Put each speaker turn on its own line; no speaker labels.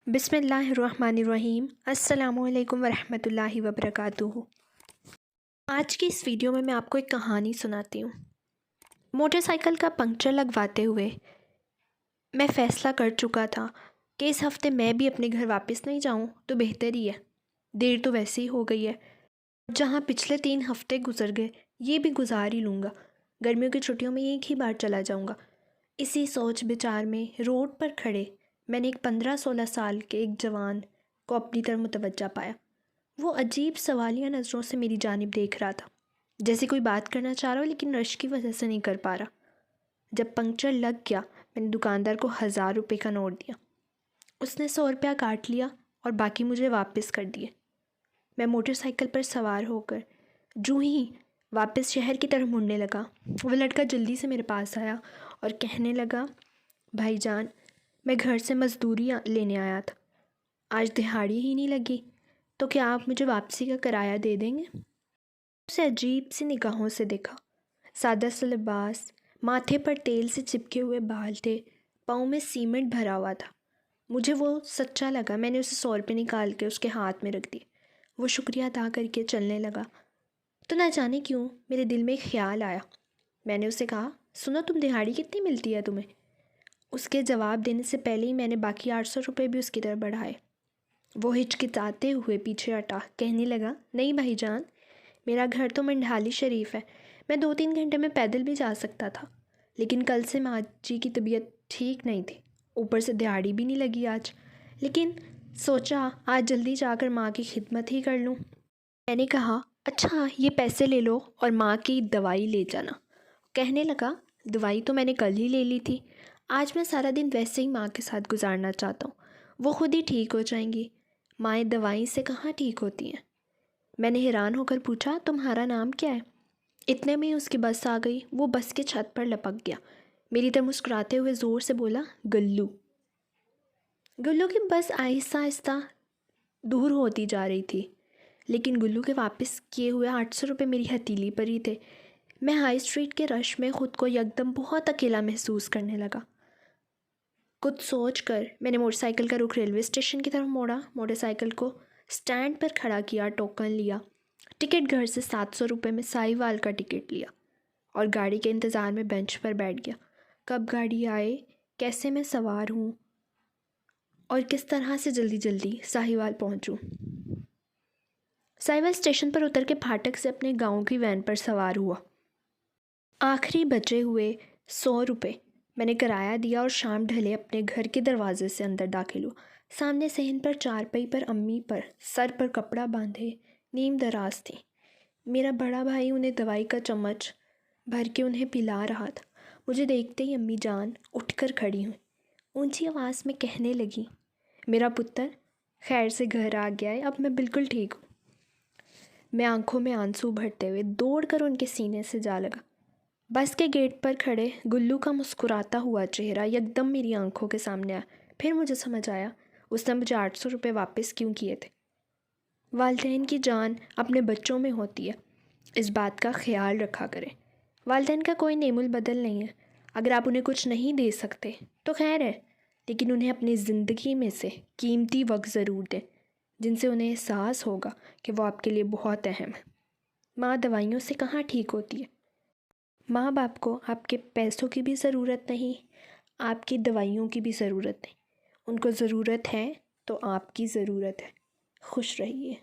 बिस्मिल्लाहिर्रहमानिर्रहीम। अस्सलामु अलैकुम वरहमतुल्लाहि वबरकातुहू। आज की इस वीडियो में मैं आपको एक कहानी सुनाती हूँ। मोटरसाइकिल का पंक्चर लगवाते हुए मैं फ़ैसला कर चुका था कि इस हफ़्ते मैं भी अपने घर वापस नहीं जाऊँ तो बेहतर ही है। देर तो वैसे ही हो गई है। जहाँ पिछले 3 हफ़्ते गुजर गए ये भी गुजार ही लूँगा। गर्मियों की छुट्टियों में एक ही बार चला जाऊँगा। इसी सोच विचार में रोड पर खड़े मैंने एक 15-16 साल के एक जवान को अपनी तरफ मुतवज्जा पाया। वो अजीब सवालिया नज़रों से मेरी जानिब देख रहा था, जैसे कोई बात करना चाह रहा हो लेकिन रश की वजह से नहीं कर पा रहा। जब पंक्चर लग गया मैंने दुकानदार को 1000 रुपये का नोट दिया। उसने 100 रुपया काट लिया और बाकी मुझे वापस कर दिए। मैं मोटरसाइकिल पर सवार होकर जूँ ही वापस शहर की तरफ मुड़ने लगा, वो लड़का जल्दी से मेरे पास आया और कहने लगा, भाईजान मैं घर से मज़दूरी लेने आया था, आज दिहाड़ी ही नहीं लगी तो क्या आप मुझे वापसी का किराया दे देंगे? उसे अजीब सी निगाहों से देखा। सादा सा लिबास, माथे पर तेल से चिपके हुए बाल थे, पाँव में सीमेंट भरा हुआ था। मुझे वो सच्चा लगा। मैंने उसे 100 रुपये निकाल के उसके हाथ में रख दिए। वो शुक्रिया अदा करके चलने लगा तो ना जाने क्यों मेरे दिल में एक ख्याल आया। मैंने उसे कहा, सुनो तुम दिहाड़ी कितनी मिलती है तुम्हें? उसके जवाब देने से पहले ही मैंने बाकी 800 रुपये भी उसकी तरफ बढ़ाए। वो हिचकिचाते हुए पीछे हटा, कहने लगा, नहीं भाईजान, मेरा घर तो मंढाली शरीफ है, मैं 2-3 घंटे में पैदल भी जा सकता था, लेकिन कल से माँ जी की तबीयत ठीक नहीं थी, ऊपर से दिहाड़ी भी नहीं लगी आज, लेकिन सोचा आज जल्दी जाकर माँ की खिदमत ही कर लूँ। मैंने कहा, अच्छा ये पैसे ले लो और माँ की दवाई ले जाना। कहने लगा, दवाई तो मैंने कल ही ले ली थी, आज मैं सारा दिन वैसे ही माँ के साथ गुजारना चाहता हूँ, वो खुद ही ठीक हो जाएंगी। माएँ दवाई से कहाँ ठीक होती हैं। मैंने हैरान होकर पूछा, तुम्हारा नाम क्या है? इतने में उसकी बस आ गई। वो बस के छत पर लपक गया, मेरी तरफ मुस्कुराते हुए ज़ोर से बोला, गुल्लू। गुल्लू की बस आहिस्ता आहिस्ता दूर होती जा रही थी, लेकिन गुल्लू के वापस किए हुए 800 रुपये मेरी हथेली पर ही थे। मैं हाई स्ट्रीट के रश में ख़ुद को यकदम बहुत अकेला महसूस करने लगा। कुछ सोचकर मैंने मोटरसाइकिल का रुख रेलवे स्टेशन की तरफ मोड़ा, मोटरसाइकिल को स्टैंड पर खड़ा किया, टोकन लिया, टिकट घर से 700 रुपये में साहिवाल का टिकट लिया और गाड़ी के इंतज़ार में बेंच पर बैठ गया। कब गाड़ी आए, कैसे मैं सवार हूँ और किस तरह से जल्दी जल्दी साहिवाल पहुँचूँ। साहिवाल स्टेशन पर उतर के फाटक से अपने गाँव की वैन पर सवार हुआ। आखिरी बचे हुए 100 रुपये मैंने किराया दिया और शाम ढले अपने घर के दरवाजे से अंदर दाखिल हुआ। सामने सहन पर चारपाई पर अम्मी पर सर पर कपड़ा बांधे नीम दराज थी। मेरा बड़ा भाई उन्हें दवाई का चम्मच भर के उन्हें पिला रहा था। मुझे देखते ही अम्मी जान उठकर खड़ी हुई, ऊंची आवाज़ में कहने लगी, मेरा पुत्र खैर से घर आ गया है, अब मैं बिल्कुल ठीक हूँ। मैं आंखों में आंसू भरते हुए दौड़ कर उनके सीने से जा लगा। बस के गेट पर खड़े गुल्लू का मुस्कुराता हुआ चेहरा यकदम मेरी आंखों के सामने आया। फिर मुझे समझ आया उसने मुझे 800 रुपये वापस क्यों किए थे। वालिदैन की जान अपने बच्चों में होती है, इस बात का ख्याल रखा करें। वालिदैन का कोई नेमुल बदल नहीं है। अगर आप उन्हें कुछ नहीं दे सकते तो खैर है, लेकिन उन्हें अपनी ज़िंदगी में से कीमती वक्त ज़रूर दें, जिनसे उन्हें एहसास होगा कि वो आपके लिए बहुत अहम है। माँ दवाइयों से कहाँ ठीक होती है। माँ बाप को आपके पैसों की भी ज़रूरत नहीं, आपकी दवाइयों की भी ज़रूरत नहीं। उनको ज़रूरत है तो आपकी ज़रूरत है। खुश रहिए।